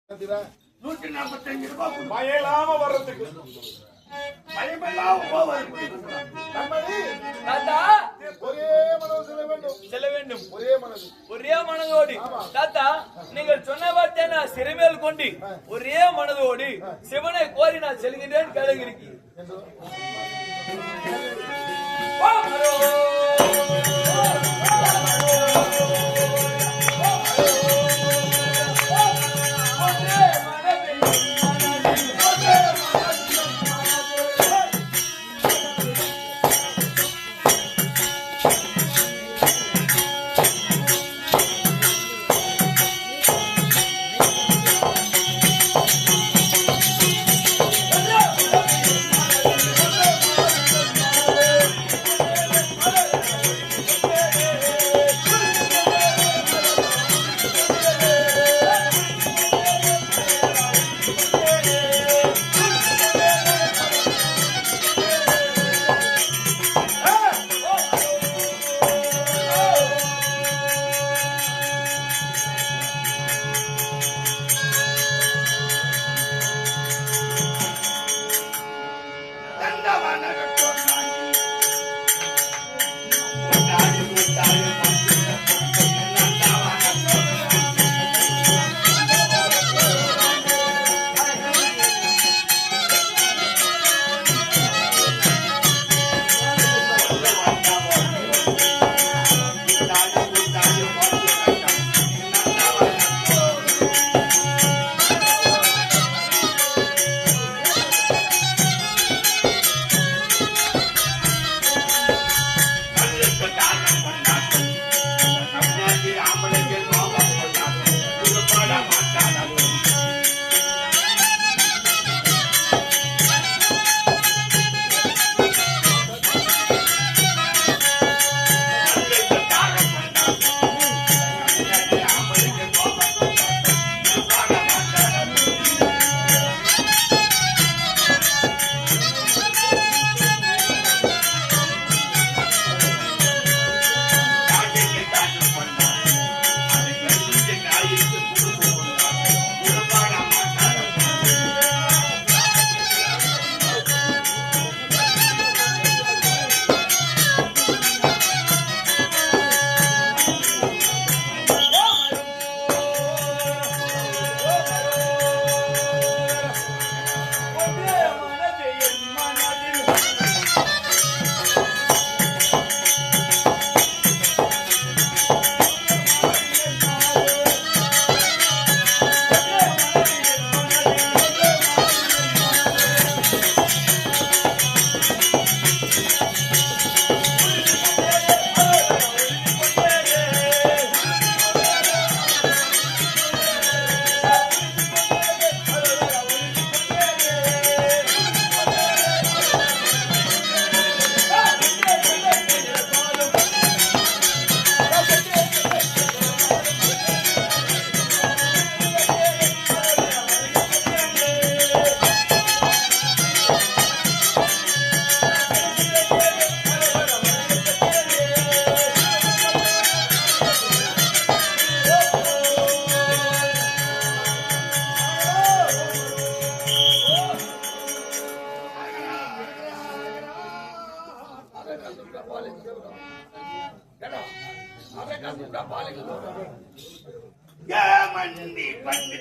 145 ரூபாய் பயலாம வர்றதுக்கு பயமெல்லாம் ஒரே மனது செல்ல வேண்டும் ஒரே மனதோடு தாத்தா நீங்கள் சொன்ன வார்த்தை நான் சிறுமேல் கொண்டு ஒரே மனதோடு சிவனை கோரி நான் செல்கின்றேன் கேளுகிறீங்க மண்டி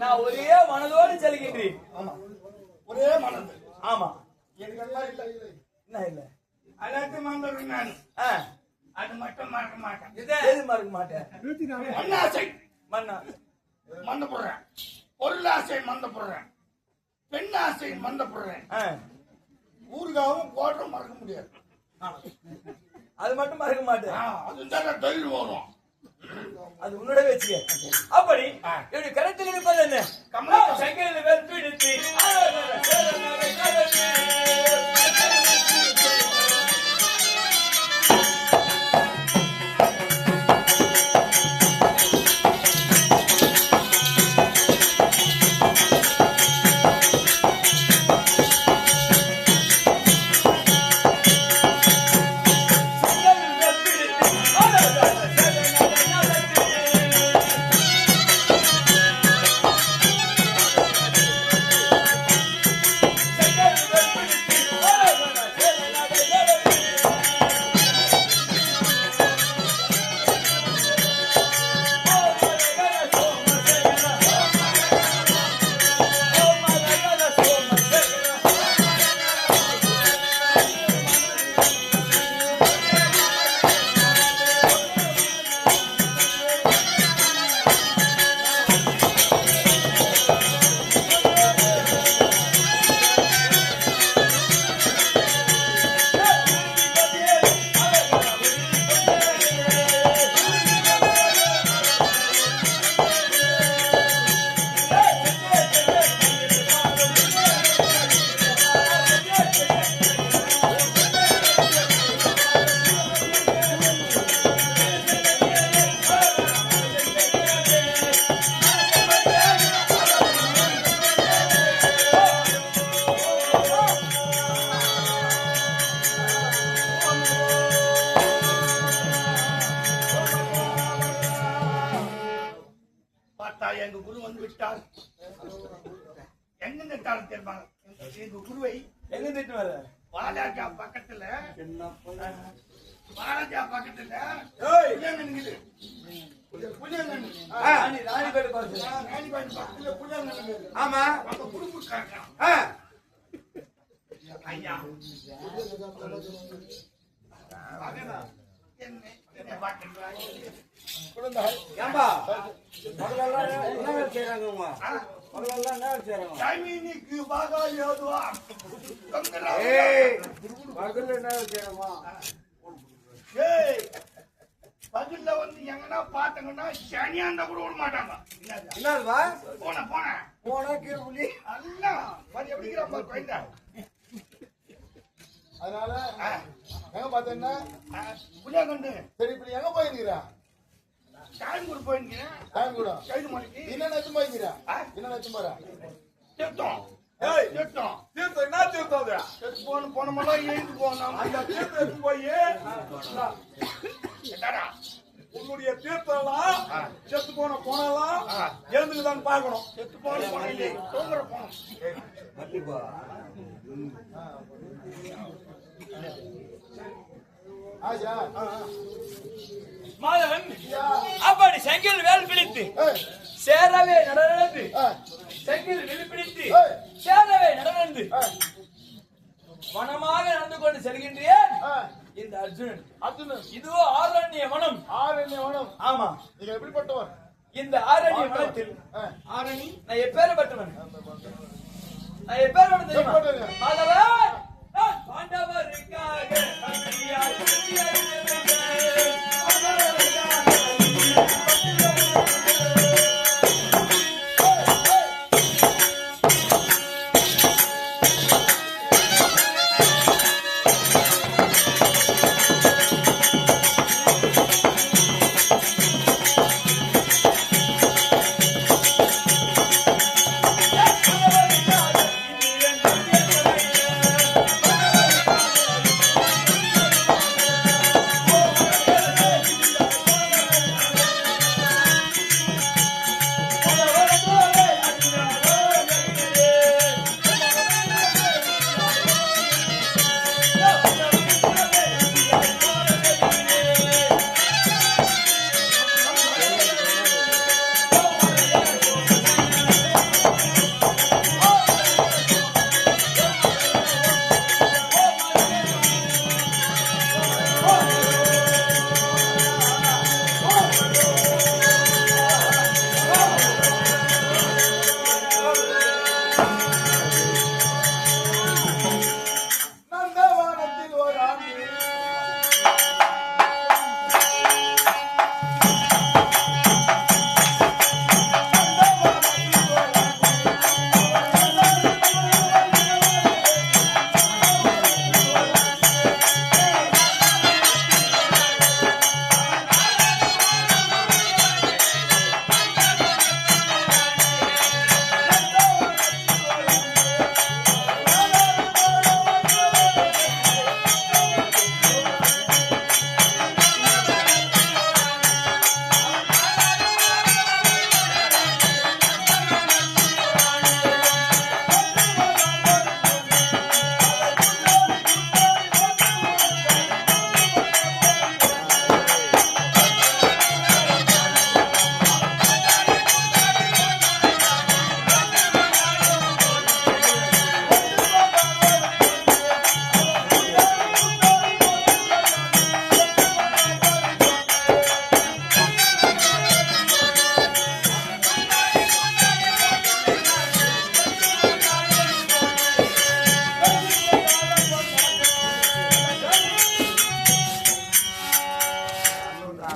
நான் ஒரே மனதோடு செல்கின்றேன். ஆமா ஒரே மனது. ஆமா எனக்கு எல்லாம் இல்லை. என்ன இல்ல அனைத்து மறந்துடுறேன் நான். ஆ, அது மட்டும் மறக்க மாட்டேன். எது மறக்க மாட்டேன். மண்ணாசை மன்னா மந்த போடுறேன், பொருளாசை மந்த போடுறேன், பெண்ணாசை மந்த போடுறேன். ஆ, ஊருகாவும் கோட்டம் மறக்க முடியாது. அது மட்டும் மறக்க மாட்டேன். அதுதான் தொழில் வரும். அது உன்னோட வச்சுக்க. அப்படி என்னுடைய கருத்தில் இருப்பது என்ன? கமலா சங்கரில் வெற்பிடித்து எங்க குரு வந்து விட்டார். எங்க நிறுத்தாலும் தெரியுமாங்க எங்க குருவை? எங்க திட்டு வர வாலாஜா பக்கத்துல ராணிப்பேட்டை பக்கத்துல ஆமா குடும்பக்காரங்க ஐயா ஏம்பா முதல்ல என்ன வேலை செய்யறாங்க? ஜமீனுக்கு பாகாலியாதுவா பகல்ல என்ன வேலை செய்யறாமா? பகல்ல வந்து எங்கன்னா பாத்தங்கன்னா சனியாண்ட கூட விட மாட்டாங்க. என்னதுவா? போன போனா கீழே புள்ளி அல்ல மதி எப்படிங்கிற குழந்தை. அதனால எங்க பாத்தீங்கன்னா புளியா கண்டு சரி இப்ப எங்க போயிருக்கிறா? டைம் கூட போயிருக்கேன். டைம் கூட கைது மணிக்கு என்ன நச்சு போயிருக்கிறா? என்ன நச்சு போறா? தீர்த்தம் தீர்த்தம் தீர்த்தம் என்ன தீர்த்தம் அது? போனமெல்லாம் எழுந்து போனோம். அந்த தீர்த்தம் எடுத்து போய் உன்னுடைய தீர்த்தம்லாம் செத்து போனலாம் எழுந்துக்குதான் பார்க்கணும். செத்து போன இல்லை தூங்குற போனோம். ஆஜா மாதவன் அப்படி செங்கில் வேல் பிடித்து சேரவே நடந்து செங்கில் வில் பிடித்து சேரவே நடந்து வனமாக நடந்து கொண்டு செல்கின்றேன். இந்த அர்ஜுனன் இதுவோ ஆரண்ய வனம். ஆரண்ய வனம். ஆமா, நீங்க எப்படிப்பட்டவர்? இந்த ஆரண்ய வனத்தில் ஆரணி நான் எப்பேற்பட்டவன்? நான் எப்பேற்பட்ட தெரியுமா மாதவன்? நான் பாண்டவருக்காக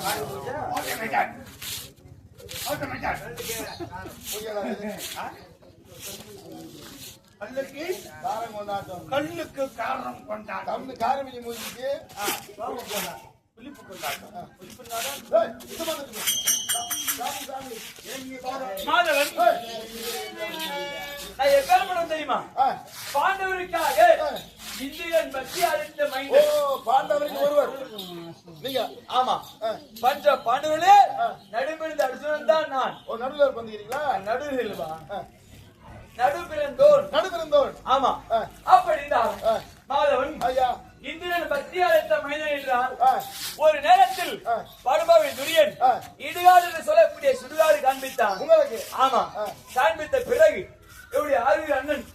ஓகே மச்சான். ஓகே மச்சான். கல்லுக்கு காரம் கொண்டாட்டம் கல்லுக்கு காரணம் கொண்டாட்டம். தமிழ் காரமிலி மூஞ்சிக்கு புளிப்பு கொண்டாட்டம். புளிப்பு கொண்டாட்டம். ஏய், இது வந்துருக்கு. சாமி சாமி மாதவன் நான் எப்பேற்படும் தெரியுமா? பாண்டவருக்காக இந்திரன் பற்றி அழைத்த ஓ மைந்தன். பாண்டவருக்கு ஒருவர் நீங்க ஆமா, பஞ்ச பாண்டவர்களே நடுபிறந்த அர்ஜுனன் தான் நான். ஓ நடுவர் வந்துக்கிறீங்களா? நடுவில்வா நடுபிறந்தோன். நடுபிறந்தோன். ஆமா, அப்படிதான் மாதவன் ஐயா இந்திரன் பற்றி அழைத்த மைந்தன் என்றால் ஒரு நேரத்தில் படுபாவி துரியன் இடுகாடு என்று சொல்லக்கூடிய சுடுகாடு காண்பித்தான் உங்களுக்கு. ஆமா, காண்பித்த பிறகு என்னுடைய ஆறு அண்ணன்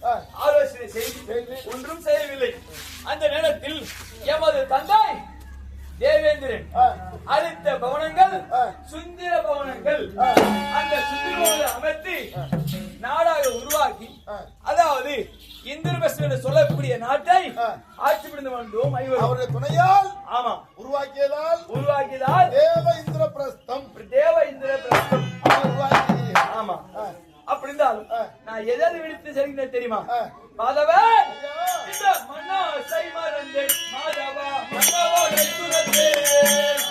ஆலோசனை செய்து ஒன்றும் செய்யவில்லை. அந்த நேரத்தில் எமது தந்தை தேவேந்திரன் அளித்த பவனங்கள் சுந்தர பவனங்கள், அந்த சுந்தர பவனை அமைத்து நாடாக உருவாக்கி, அதாவது இந்திரபஸ்து என்று சொல்லக்கூடிய நாட்டை ஆட்சி புரிந்து வந்தோம். அவருடைய துணையால் ஆமா உருவாக்கியதால் தேவ இந்திரபிரஸ்தம் தேவ இந்திரபிரஸ்தம் உருவாக்கி. ஆமா. அப்படி இருந்தாலும் நான் எதாவது விடுத்து செல்கிறேன் தெரியுமா? மாதவா, இந்த மன்னா சைமரந்தேன் மாதவா மன்னவா ரைத்துரந்தேன்.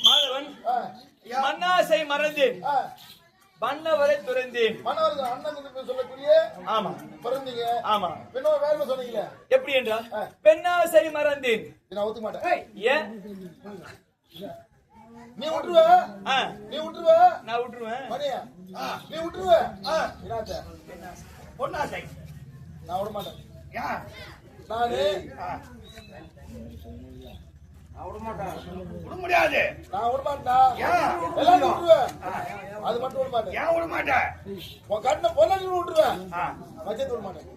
மாதவன், மன்னாசை மறந்தேன் பண்ணவரை துறந்தேன். மன்னவர்கள் அண்ணன் என்று சொல்லக்கூடிய ஆமா பிறந்தீங்க. ஆமா, பெண்ணோட வேலை சொன்னீங்களே எப்படி என்றால் பெண்ணாசை மறந்தேன். நான் ஒத்துக்க மாட்டேன். ஏன் நீ விட்டுருவ, நீ விட்டுருவ, நான் விட்டுருவேன். மணியா நீ விட்டுருவ. பொன்னாசை நான் விட மாட்டேன். ஏன் நானு விட முடியாது. நான் விட மாட்டேன்டா. ஏன்? எல்லாரும் விட்டுருவேன், அது மட்டும் விட மாட்டேன். ஏன் விட மாட்டேன்? உன் கண்ணை பொண்ணு விட்டுருவேன், மச்சத்தை விட மாட்டேன்.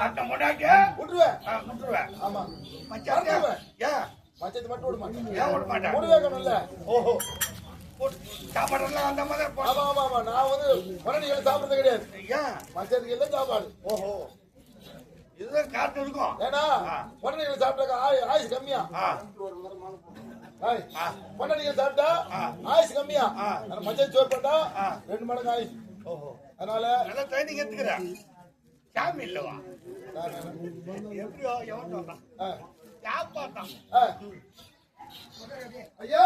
கட்டம் கொண்டாக்க விட்டுருவேன். விட்டுருவேன். ஆமா மச்சான் ஏன் மச்சத்தை மட்டும் விட மாட்டேன். ஏன் விட மாட்டேன்? முடிவே கண்ணு. ஓஹோ, சாப்பாடுலாம் அந்த மாதிரி ஆமா ஆமா ஆமா நான் வந்து மரணிகளை சாப்பிடுறது கிடையாது. ஏன்? மச்சத்துக்கு எல்லாம் சாப்பாடு. ஓஹோ, இதுதான் காத்து இருக்கும். ஏன்னா மரணிகளை சாப்பிட்டாக்கா ஆயுசு கம்மியா. மரணிகளை சாப்பிட்டா ஆயுசு கம்மியா. மச்சத்தை சோறு பண்ணா 2 மடங்கு ஆயுசு. ஓஹோ, அதனால நல்லா ட்ரைனிங் எடுத்துக்கிறேன். சாமி இல்லவா? எப்படியோ எவன் சொல்றான்? சாப்பாட்டான். ஐயா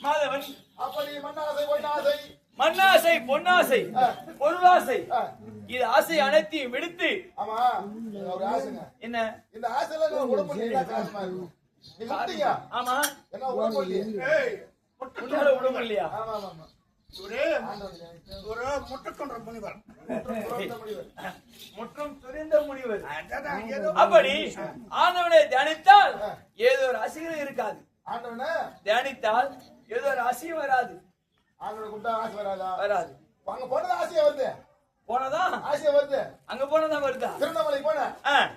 மாதவன், அப்படி மண்ணாசை பொன்னாசை மண்ணாசை பொன்னாசை பொருளாசை இது ஆசை அனைத்தையும் விடுத்து. ஆமா ஒரு ஆசைங்க. என்ன இந்த ஆசையில நான் உடம்பு நீங்க காசுமா இருக்கும். நீ விட்டீங்க. ஆமா, என்ன உடம்பு இல்லையே. ஏய், உன்னால விட இல்லையா? ஆமா ஆமா ஆமா ஒரு முட்டுக்கொன்ற முனிவர். முற்றும் துரிந்த முனிவர். அதான் ஏதோ அப்படி ஆண்டவனை தியானித்தால் ஏதோ ஒரு அசிங்கம் இருக்காது. ஆண்டவனே தியானித்தால் ஏதோ ஒரு அசிங்கம் வராது. ஆண்டவனை கூப்பிட்டா ஆசை வராதா? வராது. அங்க போனது ஆசையா வருது. போனதா ஆசையா வருது. அங்க போனதான் வருதா? திருவண்ணாமலைக்கு போனேன்.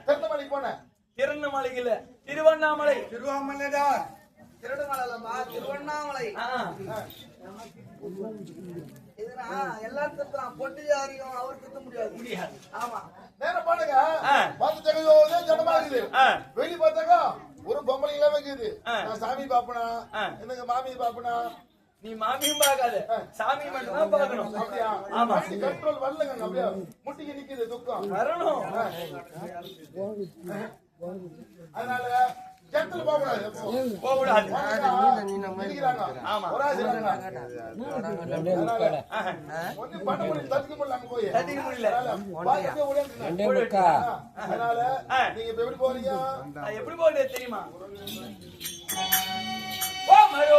திருவண்ணாமலைக்கு போனேன். திருவண்ணாமலைக்கு இல்ல, திருவண்ணாமலை. திருவாமலைடா. திருவண்ணாமலைமா திருவண்ணாமலை இதுனா எல்லாத்துக்கும் பொட்டு ஜாரியும் அவர் குத்த முடியாது. ஆமா நேரம் பாருங்க. பார்த்து ஜெகஜோ ஜனமா இருக்குது. வெளிய பார்த்தாக்கா ஒரு பொம்பளைங்களா வைக்குது. நான் சாமி பாப்பனா, எனக்கு மாமி பாப்பனா, நீ மாமியும் பார்க்காத சாமி மட்டும் தான் பார்க்கணும். அப்படியா? ஆமா. வண்டி control வரலங்க, அப்படியே முட்டிக்கு நிக்குது துக்கம். வரணும். அதனால கிணத்துல போக கூடாது எப்போ. போகக்கூடாது. மிதிக்கிறாங்க. ஆமா. ஒரு ஆள் இருக்காங்க. அதனால ஒண்ணும் பண்ண முடியல, தடுக்க முடியல அங்க போய். தட்டிக்க முடியல. பாத்துட்டு ஓடியாந்துங்க. அதனால நீங்க இப்ப எப்படி போறீங்க? எப்படி போறது தெரியுமா? ஓ மரோ